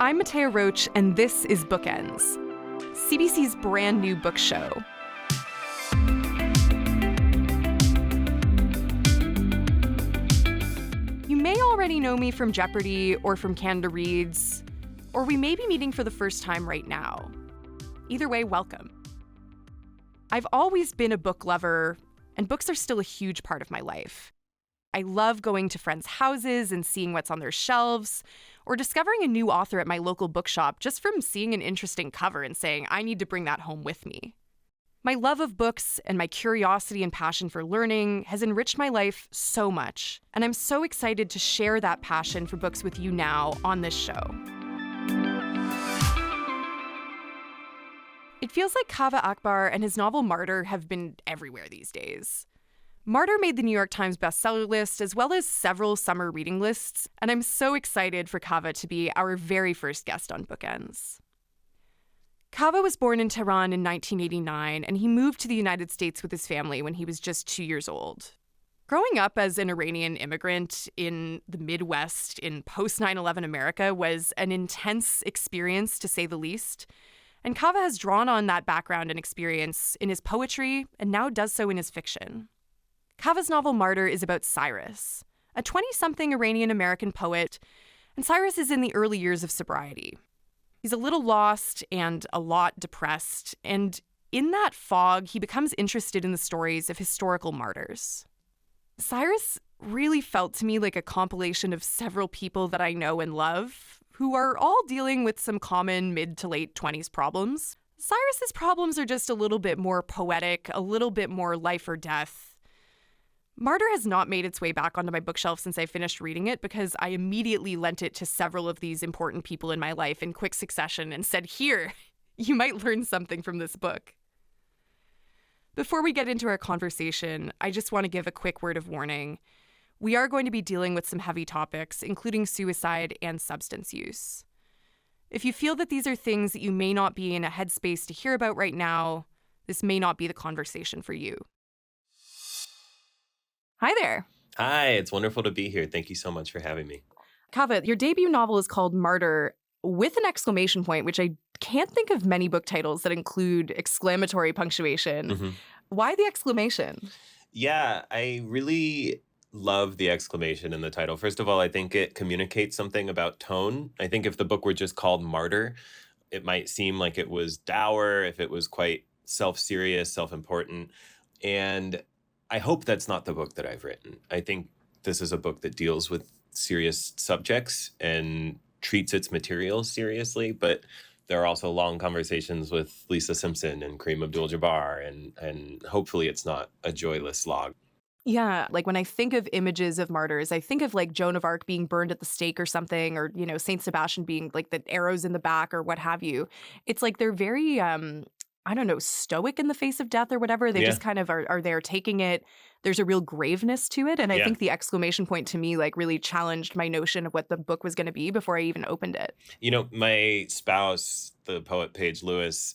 I'm Mattea Roach, and this is Bookends, CBC's brand new book show. You may already know me from Jeopardy or from Canada Reads, or we may be meeting for the first time right now. Either way, welcome. I've always been a book lover, and books are still a huge part of my life. I love going to friends' houses and seeing what's on their shelves, or discovering a new author at my local bookshop just from seeing an interesting cover and saying, I need to bring that home with me. My love of books and my curiosity and passion for learning has enriched my life so much, and I'm so excited to share that passion for books with you now on this show. It feels like Kaveh Akbar and his novel Martyr have been everywhere these days. Martyr made the New York Times bestseller list as well as several summer reading lists, and I'm so excited for Kaveh to be our very first guest on Bookends. Kaveh was born in Tehran in 1989, and he moved to the United States with his family when he was just 2 years old. Growing up as an Iranian immigrant in the Midwest in post-9/11 America was an intense experience, to say the least, and Kaveh has drawn on that background and experience in his poetry and now does so in his fiction. Kaveh's novel Martyr is about Cyrus, a 20-something Iranian American poet, and Cyrus is in the early years of sobriety. He's a little lost and a lot depressed, and in that fog, he becomes interested in the stories of historical martyrs. Cyrus really felt to me like a compilation of several people that I know and love, who are all dealing with some common mid to late 20s problems. Cyrus's problems are just a little bit more poetic, a little bit more life or death. Martyr has not made its way back onto my bookshelf since I finished reading it because I immediately lent it to several of these important people in my life in quick succession and said, here, you might learn something from this book. Before we get into our conversation, I just want to give a quick word of warning. We are going to be dealing with some heavy topics, including suicide and substance use. If you feel that these are things that you may not be in a headspace to hear about right now, this may not be the conversation for you. Hi there. Hi, it's wonderful to be here. Thank you so much for having me. Kaveh, your debut novel is called Martyr with an exclamation point, which I can't think of many book titles that include exclamatory punctuation. Mm-hmm. Why the exclamation? Yeah, I really love the exclamation in the title. First of all, I think it communicates something about tone. I think if the book were just called Martyr, it might seem like it was dour, if it was quite self-serious, self-important. And I hope that's not the book that I've written. I think this is a book that deals with serious subjects and treats its material seriously, but there are also long conversations with Lisa Simpson and Kareem Abdul-Jabbar, and hopefully it's not a joyless slog. Yeah, like when I think of images of martyrs, I think of like Joan of Arc being burned at the stake or something, or, you know, Saint Sebastian being like the arrows in the back or what have you. It's like they're very, I don't know, stoic in the face of death or whatever. They just kind of are there taking it. There's a real graveness to it. And I think the exclamation point to me like really challenged my notion of what the book was going to be before I even opened it. You know, my spouse, the poet Paige Lewis,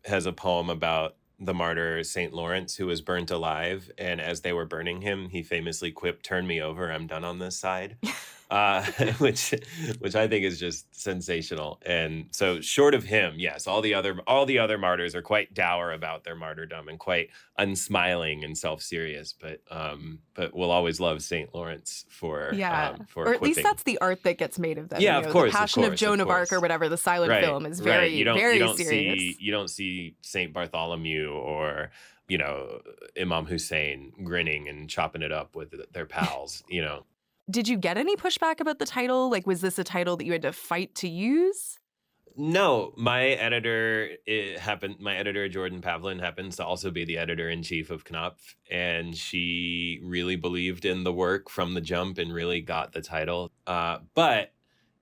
has a poem about the martyr St. Lawrence, who was burnt alive. And as they were burning him, he famously quipped, "Turn me over, I'm done on this side." Which I think is just sensational. And so short of him, yes, all the other martyrs are quite dour about their martyrdom and quite unsmiling and self-serious. But we'll always love St. Lawrence for or at quipping. least that's the art that gets made of them. Yeah, you know, of course. The Passion of Joan of Arc or whatever, the silent film is very, very serious. You don't see St. Bartholomew or, you know, Imam Hussein grinning and chopping it up with their pals, you know. Did you get any pushback about the title? Like, was this a title that you had to fight to use? No, my editor, Jordan Pavlin, happens to also be the editor-in-chief of Knopf, and she really believed in the work from the jump and really got the title. But,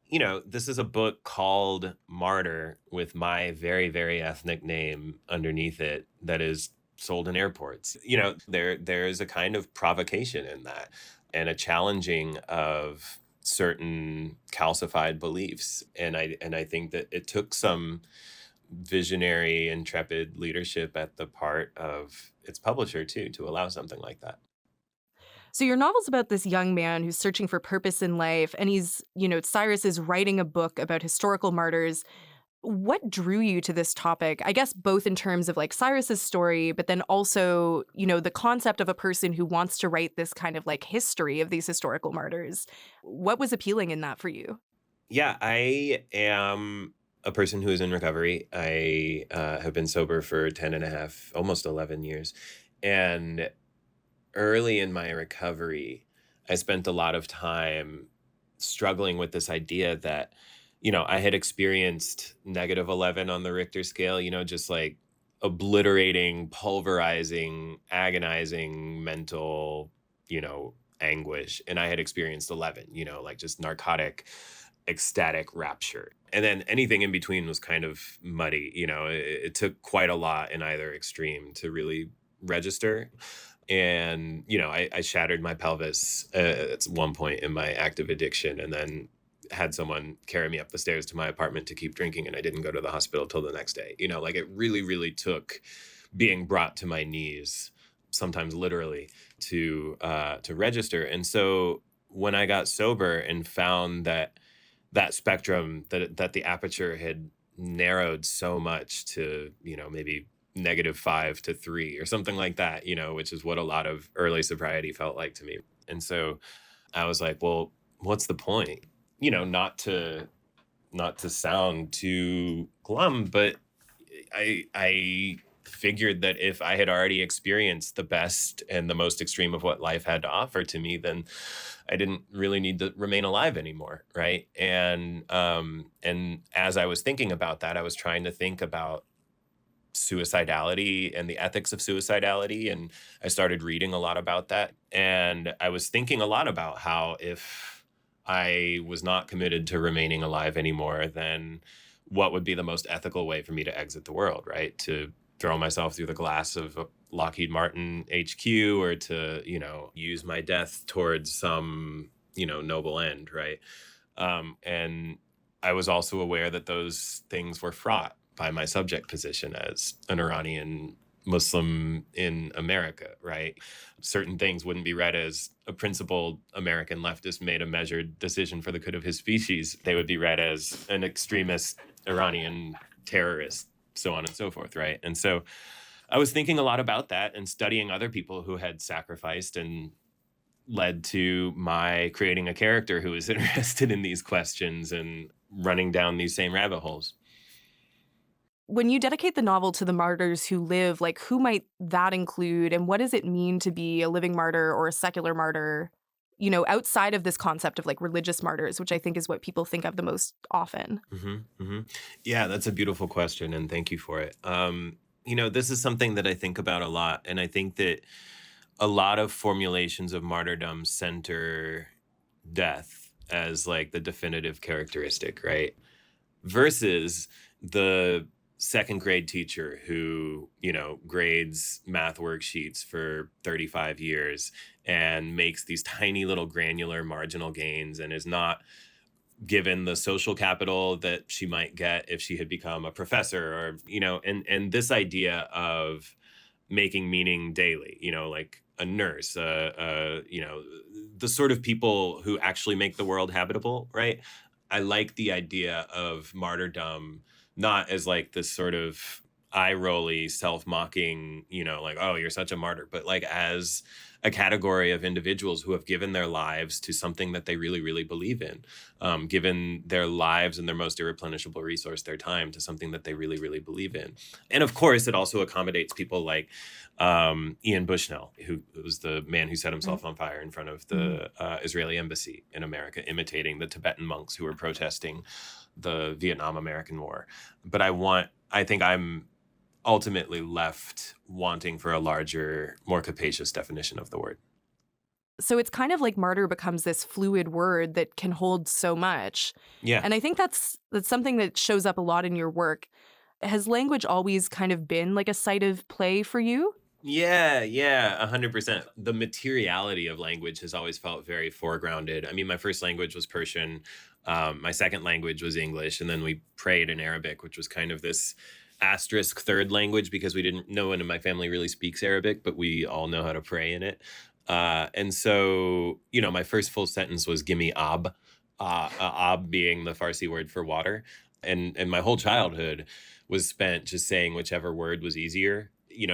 you know, this is a book called Martyr with my very, very ethnic name underneath it that is sold in airports. You know, there is a kind of provocation in that, and a challenging of certain calcified beliefs. And I think that it took some visionary, intrepid leadership at the part of its publisher, too, to allow something like that. So your novel's about this young man who's searching for purpose in life, and Cyrus is writing a book about historical martyrs. What drew you to this topic? I guess both in terms of like Cyrus's story, but then also, the concept of a person who wants to write this kind of like history of these historical martyrs. What was appealing in that for you? Yeah, I am a person who is in recovery. I have been sober for 10 and a half, almost 11 years. And early in my recovery, I spent a lot of time struggling with this idea that, I had experienced -11 on the Richter scale, just like obliterating, pulverizing, agonizing mental, anguish. And I had experienced 11, like just narcotic, ecstatic rapture. And then anything in between was kind of muddy. It took quite a lot in either extreme to really register. And, I shattered my pelvis at one point in my active addiction, and then had someone carry me up the stairs to my apartment to keep drinking. And I didn't go to the hospital till the next day. Like it really, really took being brought to my knees, sometimes literally, to register. And so when I got sober and found that spectrum, that the aperture had narrowed so much to, maybe -5 to 3 or something like that, which is what a lot of early sobriety felt like to me. And so I was like, well, what's the point? Not to sound too glum, but I figured that if I had already experienced the best and the most extreme of what life had to offer to me, then I didn't really need to remain alive anymore, right? And as I was thinking about that, I was trying to think about suicidality and the ethics of suicidality, and I started reading a lot about that. And I was thinking a lot about how if I was not committed to remaining alive anymore, then what would be the most ethical way for me to exit the world, right? To throw myself through the glass of Lockheed Martin HQ, or to, use my death towards some, noble end, right? And I was also aware that those things were fraught by my subject position as an Iranian Muslim in America, right? Certain things wouldn't be read as a principled American leftist made a measured decision for the good of his species. They would be read as an extremist Iranian terrorist, so on and so forth, right? And so I was thinking a lot about that and studying other people who had sacrificed, and led to my creating a character who was interested in these questions and running down these same rabbit holes. When you dedicate the novel to the martyrs who live, like who might that include, and what does it mean to be a living martyr or a secular martyr, outside of this concept of like religious martyrs, which I think is what people think of the most often? Yeah, that's a beautiful question, and thank you for it. This is something that I think about a lot, and I think that a lot of formulations of martyrdom center death as like the definitive characteristic, right? Versus the second grade teacher who, grades math worksheets for 35 years and makes these tiny little granular marginal gains, and is not given the social capital that she might get if she had become a professor, or, and this idea of making meaning daily, like a nurse, the sort of people who actually make the world habitable, right? I like the idea of martyrdom not as like this sort of eye-rolly, self-mocking, like, oh, you're such a martyr, but like as a category of individuals who have given their lives to something that they really, really believe in, given their lives and their most irreplenishable resource, their time, to something that they really, really believe in. And of course, it also accommodates people like Ian Bushnell, who was the man who set himself on fire in front of the Israeli embassy in America, imitating the Tibetan monks who were protesting the Vietnam American War. But I think I'm ultimately left wanting for a larger, more capacious definition of the word. So it's kind of like martyr becomes this fluid word that can hold so much. Yeah. And I think that's something that shows up a lot in your work. Has language always kind of been like a site of play for you? Yeah, 100%. The materiality of language has always felt very foregrounded. I mean, my first language was Persian. My second language was English. And then we prayed in Arabic, which was kind of this asterisk third language because no one in my family really speaks Arabic, but we all know how to pray in it. And so, my first full sentence was gimme ab, ab being the Farsi word for water. And my whole childhood was spent just saying whichever word was easier,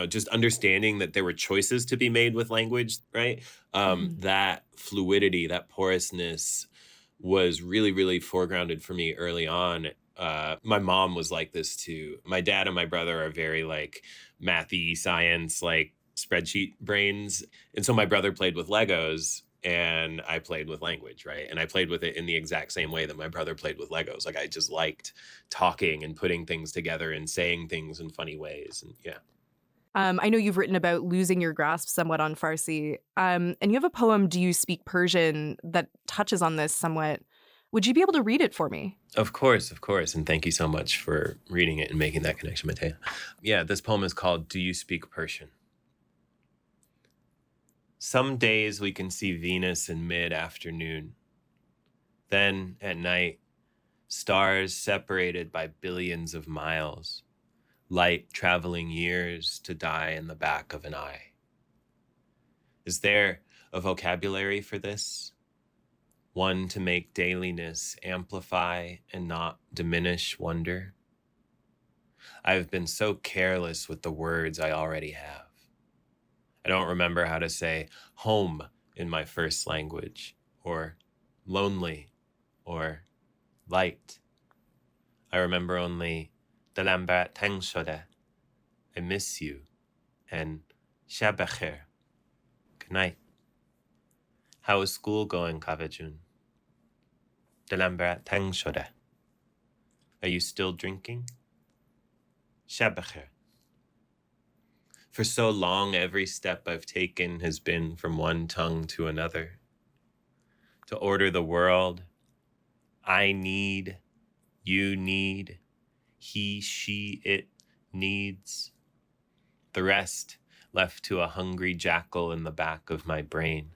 just understanding that there were choices to be made with language, right? Mhm. That fluidity, that porousness was really, really foregrounded for me early on. My mom was like this too. My dad and my brother are very like mathy science, like spreadsheet brains. And so my brother played with Legos and I played with language, right? And I played with it in the exact same way that my brother played with Legos. Like I just liked talking and putting things together and saying things in funny ways. And yeah. I know you've written about losing your grasp somewhat on Farsi, and you have a poem, Do You Speak Persian, that touches on this somewhat. Would you be able to read it for me? Of course, of course. And thank you so much for reading it and making that connection, Mattea. Yeah, this poem is called Do You Speak Persian? Some days we can see Venus in mid-afternoon. Then, at night, stars separated by billions of miles, light traveling years to die in the back of an eye. Is there a vocabulary for this? One to make dailiness amplify and not diminish wonder? I have been so careless with the words I already have. I don't remember how to say home in my first language, or lonely, or light. I remember only دلم برات تنگ شده, I miss you, and شب بخیر, good night. How is school going, Kaveh Jun? دلم برات تنگ شده. Are you still drinking? شب بخیر. For so long, every step I've taken has been from one tongue to another. To order the world, I need, you need, he, she, it needs. The rest left to a hungry jackal in the back of my brain.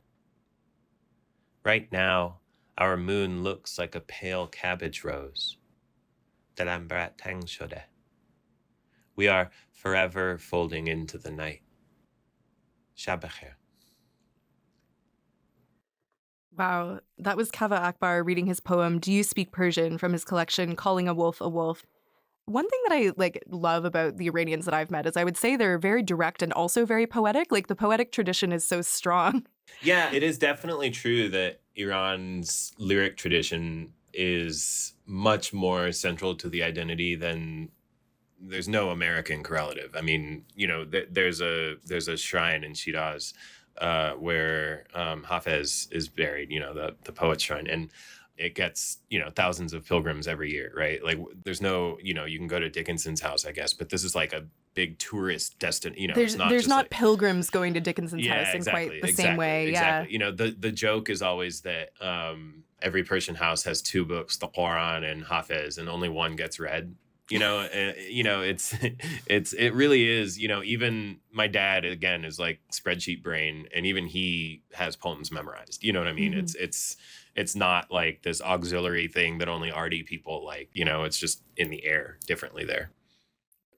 Right now, our moon looks like a pale cabbage rose. دلم برات تنگ شده. We are forever folding into the night. شب بخیر. Wow, that was Kaveh Akbar reading his poem, Do You Speak Persian, from his collection, Calling a Wolf a Wolf. One thing that I love about the Iranians that I've met is I would say they're very direct and also very poetic. Like the poetic tradition is so strong. Yeah, it is definitely true that Iran's lyric tradition is much more central to the identity than there's no American correlative. I mean, there's a shrine in Shiraz where Hafez is buried, the poet's shrine, and it gets thousands of pilgrims every year, right? Like there's no, you can go to Dickinson's house, I guess, but this is like a big tourist destination. There's it's not there's just not like, pilgrims going to Dickinson's yeah, house in exactly, quite the same way. exactly. The joke is always that every Persian house has two books, the Quran and Hafez, and only one gets read. It really is. Even my dad again is like spreadsheet brain, and even he has poems memorized. You know what I mean? Mhm. It's not like this auxiliary thing that only arty people like. It's just in the air differently there.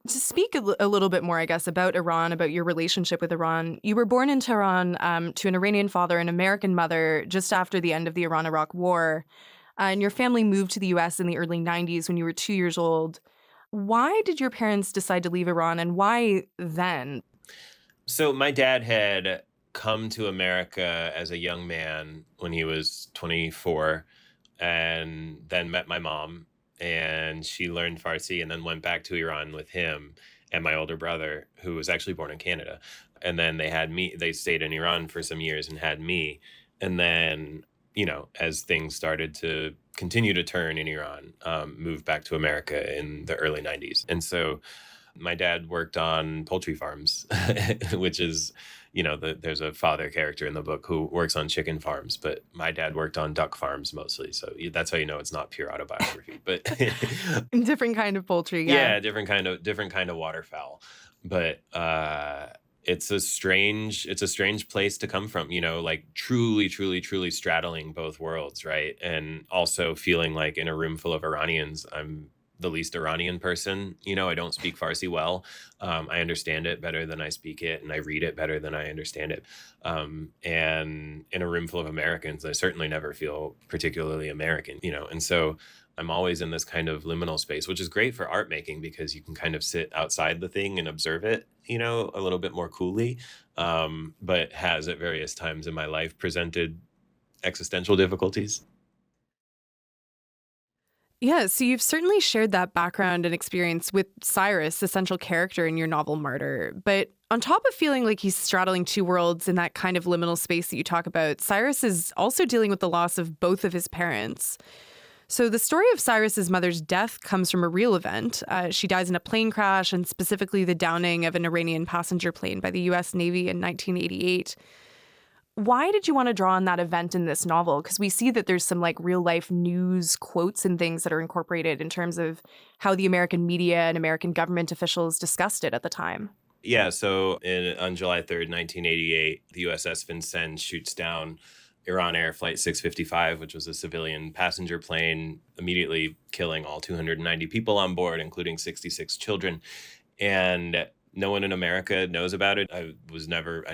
To speak a little bit more, I guess, about Iran, about your relationship with Iran, you were born in Tehran to an Iranian father and American mother just after the end of the Iran-Iraq War. And your family moved to the US in the early 90s when you were 2 years old. Why did your parents decide to leave Iran, and why then? So my dad had come to America as a young man when he was 24 and then met my mom, and she learned Farsi and then went back to Iran with him and my older brother, who was actually born in Canada. And then they stayed in Iran for some years and had me. And then, as things started to continue to turn in Iran, moved back to America in the early 90s. And so my dad worked on poultry farms, which is, there's a father character in the book who works on chicken farms, but my dad worked on duck farms mostly. So that's how it's not pure autobiography, but Different kind of poultry, yeah, different kind of waterfowl. But it's a strange place to come from, like truly, truly, truly straddling both worlds, right? And also feeling like in a room full of Iranians, I'm the least Iranian person. I don't speak Farsi well. I understand it better than I speak it, and I read it better than I understand it. And in a room full of Americans, I certainly never feel particularly American, and so I'm always in this kind of liminal space, which is great for art making because you can kind of sit outside the thing and observe it, a little bit more coolly, but has at various times in my life presented existential difficulties. Yeah, so you've certainly shared that background and experience with Cyrus, the central character in your novel Martyr. But on top of feeling like he's straddling two worlds in that kind of liminal space that you talk about, Cyrus is also dealing with the loss of both of his parents. So the story of Cyrus's mother's death comes from a real event. She dies in a plane crash, and specifically the downing of an Iranian passenger plane by the U.S. Navy in 1988. Why did you want to draw on that event in this novel? Because we see that there's some like real life news quotes and things that are incorporated in terms of how the American media and American government officials discussed it at the time. Yeah, so on July 3rd, 1988, the USS Vincennes shoots down Iran Air Flight 655, which was a civilian passenger plane, immediately killing all 290 people on board, including 66 children. And no one in America knows about it. I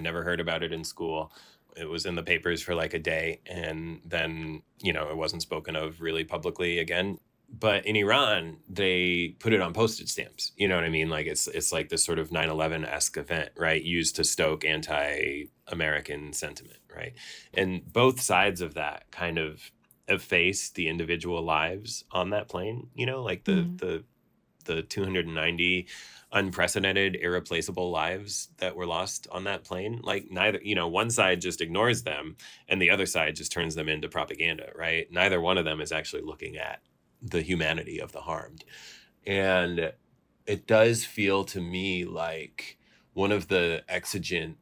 never heard about it in school. It was in the papers for like a day, and then, it wasn't spoken of really publicly again. But in Iran, they put it on postage stamps. You know what I mean? Like it's like this sort of 9/11-esque event, right? Used to stoke anti-American sentiment, right? And both sides of that kind of efface the individual lives on that plane, like the 290 unprecedented, irreplaceable lives that were lost on that plane. Like neither, one side just ignores them and the other side just turns them into propaganda, right? Neither one of them is actually looking at the humanity of the harmed. And it does feel to me like one of the exigent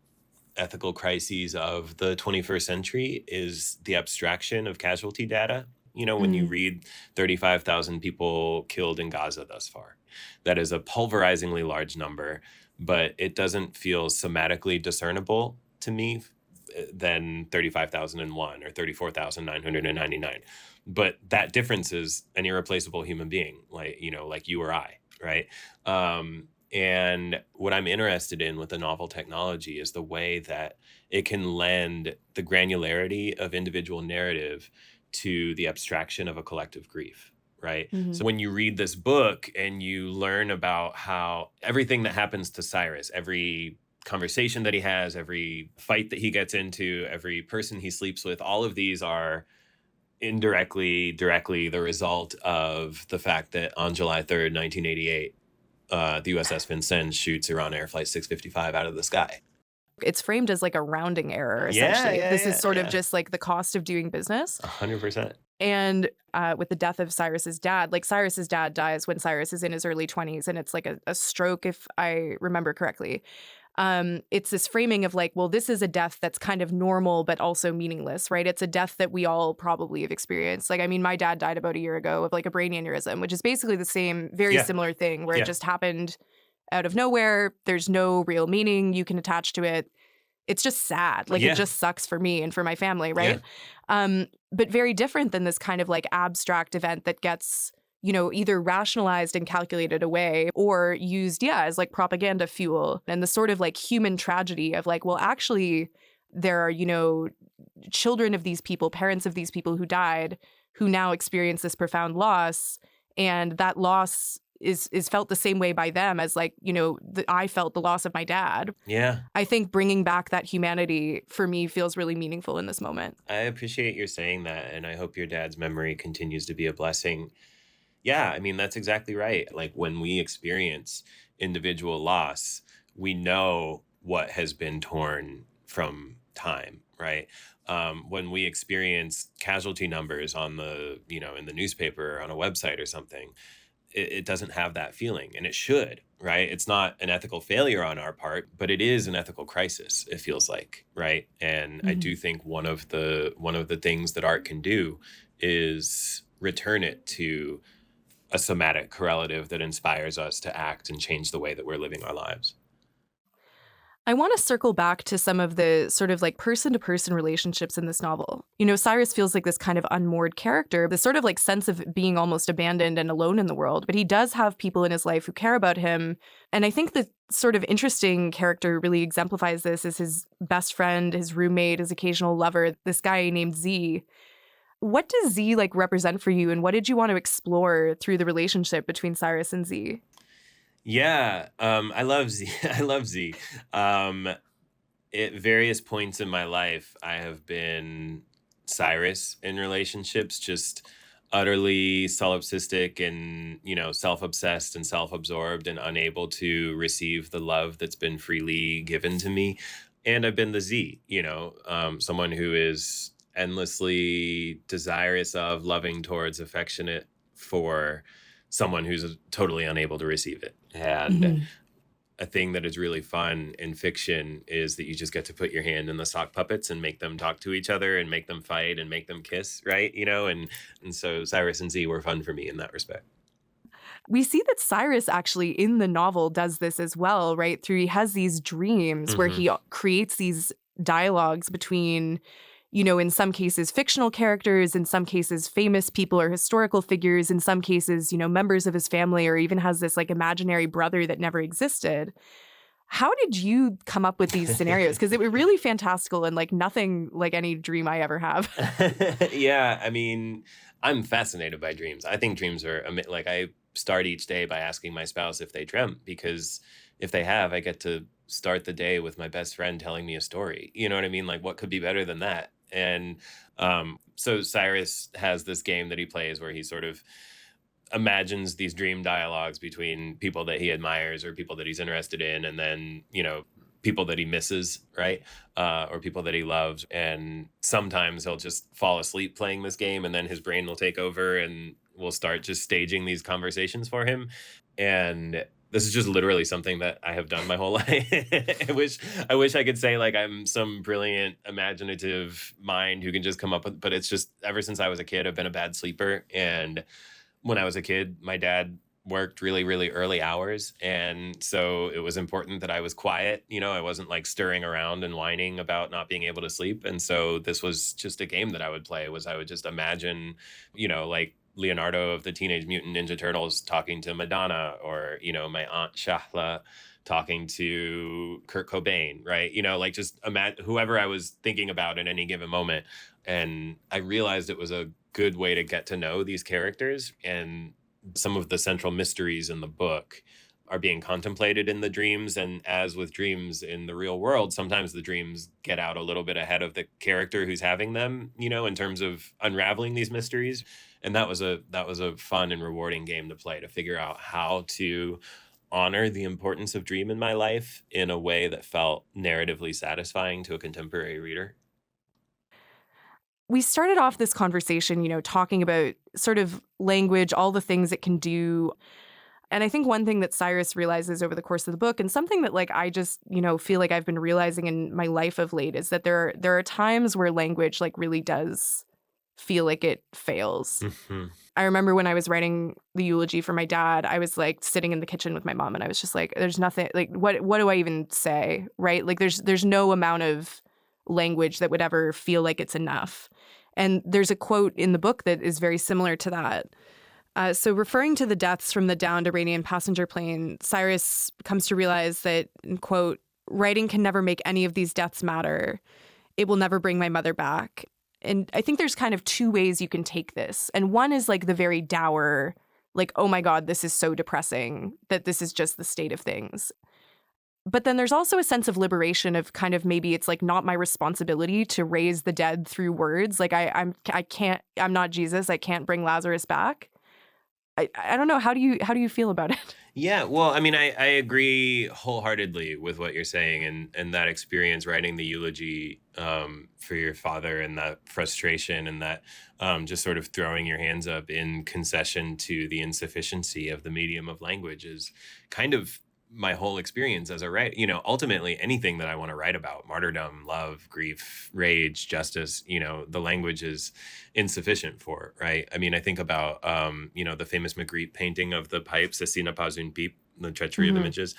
ethical crises of the 21st century is the abstraction of casualty data. When you read 35,000 people killed in Gaza thus far, that is a pulverizingly large number, but it doesn't feel somatically discernible to me than 35,001 or 34,999. But that difference is an irreplaceable human being, like you or I, right? And what I'm interested in with the novel technology is the way that it can lend the granularity of individual narrative to the abstraction of a collective grief, right? Mm-hmm. So when you read this book and you learn about how everything that happens to Cyrus, every conversation that he has, every fight that he gets into, every person he sleeps with, all of these are indirectly, directly the result of the fact that on July 3rd, 1988, the USS Vincennes shoots Iran Air Flight 655 out of the sky. It's framed as like a rounding error, essentially. This is sort of just like the cost of doing business. 100%. And with the death of Cyrus's dad, like Cyrus's dad dies when Cyrus is in his early 20s, and it's like a stroke, if I remember correctly. It's this framing of like, well, this is a death that's kind of normal, but also meaningless, right? It's a death that we all probably have experienced. Like, I mean, my dad died about a year ago of like a brain aneurysm, which is basically the same, very similar thing where it just happened out of nowhere. There's no real meaning you can attach to it. It's just sad. Like, it just sucks for me and for my family, right? But very different than this kind of like abstract event that gets, either rationalized and calculated away or used, as like propaganda fuel. And the sort of like human tragedy of like, well, actually, there are, children of these people, parents of these people who died, who now experience this profound loss. And that loss is felt the same way by them as like, I felt the loss of my dad. Yeah. I think bringing back that humanity for me feels really meaningful in this moment. I appreciate your saying that. And I hope your dad's memory continues to be a blessing. Yeah, I mean, that's exactly right. Like when we experience individual loss, we know what has been torn from time, right? When we experience casualty numbers on the, in the newspaper or on a website or something, it doesn't have that feeling, and it should, right? It's not an ethical failure on our part, but it is an ethical crisis, it feels like, right? And I do think one of the things that art can do is return it to a somatic correlative that inspires us to act and change the way that we're living our lives. I want to circle back to some of the sort of like person-to-person relationships in this novel. Cyrus feels like this kind of unmoored character, this sort of like sense of being almost abandoned and alone in the world. But he does have people in his life who care about him. And I think the sort of interesting character really exemplifies this is his best friend, his roommate, his occasional lover, this guy named Z. What does Z like represent for you, and what did you want to explore through the relationship between Cyrus and Z? Yeah, I love Z. I love Z. At various points in my life, I have been Cyrus in relationships, just utterly solipsistic and, self-obsessed and self-absorbed and unable to receive the love that's been freely given to me. And I've been the Z, someone who is endlessly desirous of, loving towards, affectionate for someone who's totally unable to receive it. And a thing that is really fun in fiction is that you just get to put your hand in the sock puppets and make them talk to each other and make them fight and make them kiss, right? And so Cyrus and Z were fun for me in that respect. We see that Cyrus actually in the novel does this as well, right? He has these dreams where he creates these dialogues between, in some cases, fictional characters, in some cases, famous people or historical figures, in some cases, members of his family, or even has this like imaginary brother that never existed. How did you come up with these scenarios? Because they were really fantastical and like nothing like any dream I ever have. Yeah, I mean, I'm fascinated by dreams. I think dreams are like I start each day by asking my spouse if they dreamt, because if they have, I get to start the day with my best friend telling me a story. You know what I mean? Like, what could be better than that? And so Cyrus has this game that he plays where he sort of imagines these dream dialogues between people that he admires or people that he's interested in, and then, people that he misses, right? Or people that he loves. And sometimes he'll just fall asleep playing this game, and then his brain will take over and we'll start just staging these conversations for him. And this is just literally something that I have done my whole life. I wish I could say like I'm some brilliant, imaginative mind who can just come up with, but it's just ever since I was a kid, I've been a bad sleeper. And when I was a kid, my dad worked really, really early hours. And so it was important that I was quiet. I wasn't like stirring around and whining about not being able to sleep. And so this was just a game that I would play, was I would just imagine, like Leonardo of the Teenage Mutant Ninja Turtles talking to Madonna, or, my Aunt Shahla talking to Kurt Cobain, right? Like just imagine whoever I was thinking about at any given moment. And I realized it was a good way to get to know these characters, and some of the central mysteries in the book are being contemplated in the dreams. And as with dreams in the real world, sometimes the dreams get out a little bit ahead of the character who's having them, in terms of unraveling these mysteries. And that was a fun and rewarding game to play, to figure out how to honor the importance of dream in my life in a way that felt narratively satisfying to a contemporary reader. We started off this conversation, talking about sort of language, all the things it can do. And I think one thing that Cyrus realizes over the course of the book, and something that like I just, feel like I've been realizing in my life of late, is that there are times where language like really does feel like it fails. I remember when I was writing the eulogy for my dad, I was like sitting in the kitchen with my mom, and I was just like, there's nothing, like what do I even say, right? Like there's no amount of language that would ever feel like it's enough. And there's a quote in the book that is very similar to that. So referring to the deaths from the downed Iranian passenger plane, Cyrus comes to realize that, quote, writing can never make any of these deaths matter. It will never bring my mother back. And I think there's kind of two ways you can take this. And one is like the very dour, like, oh my God, this is so depressing that this is just the state of things. But then there's also a sense of liberation of kind of maybe it's like not my responsibility to raise the dead through words. Like I'm not Jesus. I can't bring Lazarus back. I don't know. How do you feel about it? Yeah, well, I mean, I agree wholeheartedly with what you're saying, and that experience writing the eulogy for your father, and that frustration, and that just sort of throwing your hands up in concession to the insufficiency of the medium of language is kind of my whole experience as a writer. You know, ultimately anything that I want to write about, martyrdom, love, grief, rage, justice, you know, the language is insufficient for, right? I mean, I think about, you know, the famous Magritte painting of the pipes, Ceci n'a pas une pipe, the treachery of images.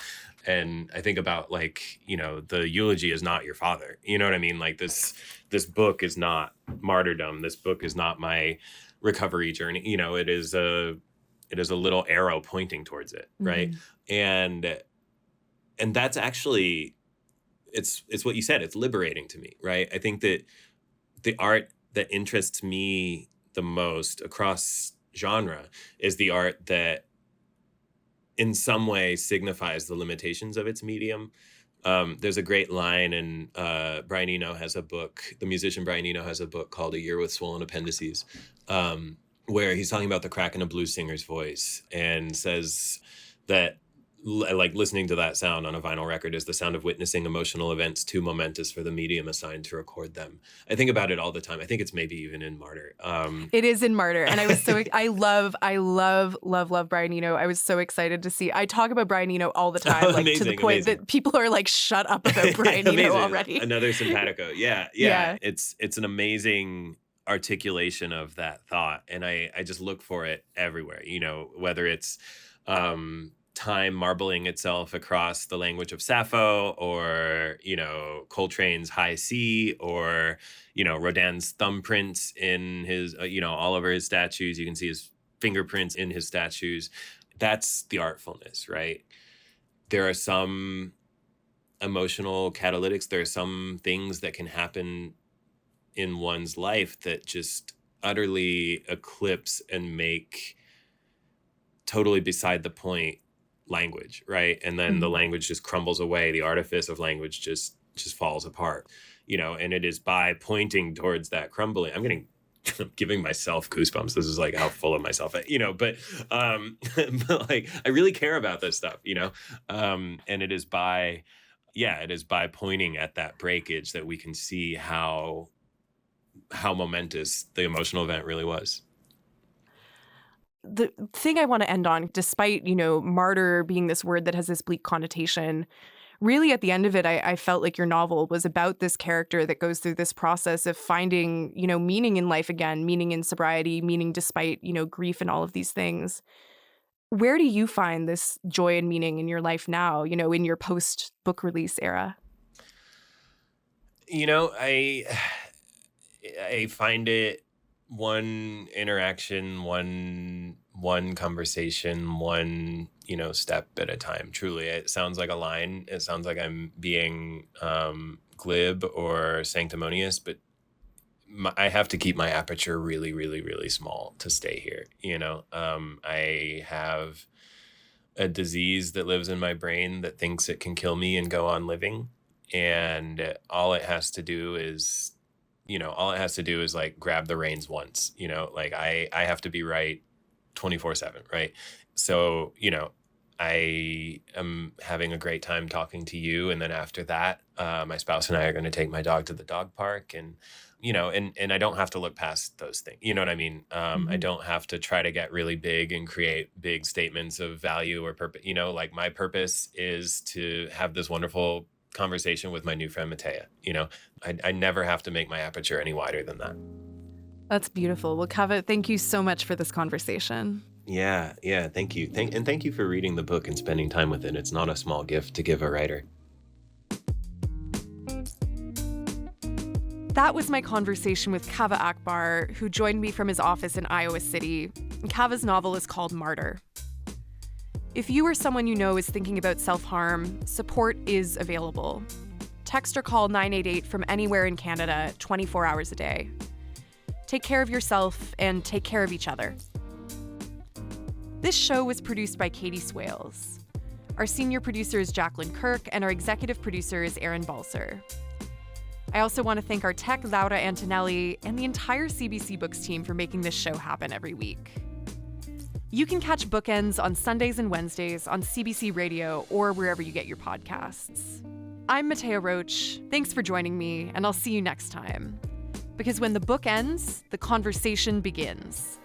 And I think about, like, you know, the eulogy is not your father. You know what I mean? Like, this book is not martyrdom. This book is not my recovery journey. You know, it is a little arrow pointing towards it, right? And that's actually, it's what you said, it's liberating to me, right? I think that the art that interests me the most across genre is the art that in some way signifies the limitations of its medium. There's a great line, and Brian Eno has a book, the musician Brian Eno has a book called A Year with Swollen Appendices, where he's talking about the crack in a blues singer's voice and says that, like, listening to that sound on a vinyl record is the sound of witnessing emotional events too momentous for the medium assigned to record them. I think about it all the time. I think it's maybe even in Martyr. It is in Martyr. And I was so, I love Brian Eno. I was so excited to see. I talk about Brian Eno all the time, like to the point that people are like, shut up about Brian Eno already. Another simpatico. Yeah. It's an amazing articulation of that thought. And I just look for it everywhere, you know, whether it's time marbling itself across the language of Sappho, or, you know, Coltrane's High C, or, you know, Rodin's thumbprints in his, you know, all over his statues. You can see his fingerprints in his statues. That's the artfulness, right? There are some emotional catalytics. There are some things that can happen in one's life that just utterly eclipse and make totally beside the point language, right? And then the language just crumbles away. The artifice of language just falls apart, you know. And it is by pointing towards that crumbling. I'm giving myself goosebumps. This is like how full of myself, you know. But like, I really care about this stuff, you know. And it is by pointing at that breakage that we can see how momentous the emotional event really was. The thing I want to end on, despite, you know, martyr being this word that has this bleak connotation, really at the end of it, I felt like your novel was about this character that goes through this process of finding, you know, meaning in life again, meaning in sobriety, meaning despite, you know, grief and all of these things. Where do you find this joy and meaning in your life now, you know, in your post-book release era? You know, I find it one interaction, one conversation, one, you know, step at a time. Truly, it sounds like a line. It sounds like I'm being glib or sanctimonious, but I have to keep my aperture really, really, really small to stay here. You know, I have a disease that lives in my brain that thinks it can kill me and go on living, and all it has to do is like grab the reins once, you know. Like, I have to be right 24/7, right? So, you know, I am having a great time talking to you, and then after that, my spouse and I are going to take my dog to the dog park, and, you know, and I don't have to look past those things. You know what I mean? I don't have to try to get really big and create big statements of value or purpose. You know, like, my purpose is to have this wonderful conversation with my new friend Mattea. You know, I never have to make my aperture any wider than that. That's beautiful. Well, Kaveh, thank you so much for this conversation. Yeah, thank you. Thank you for reading the book and spending time with it. It's not a small gift to give a writer. That was my conversation with Kaveh Akbar, who joined me from his office in Iowa City. Kaveh's novel is called Martyr. If you or someone you know is thinking about self-harm, support is available. Text or call 988 from anywhere in Canada, 24 hours a day. Take care of yourself and take care of each other. This show was produced by Katie Swales. Our senior producer is Jacqueline Kirk, and our executive producer is Aaron Balser. I also want to thank our tech, Laura Antonelli, and the entire CBC Books team for making this show happen every week. You can catch Bookends on Sundays and Wednesdays on CBC Radio or wherever you get your podcasts. I'm Mattea Roach. Thanks for joining me, and I'll see you next time. Because when the book ends, the conversation begins.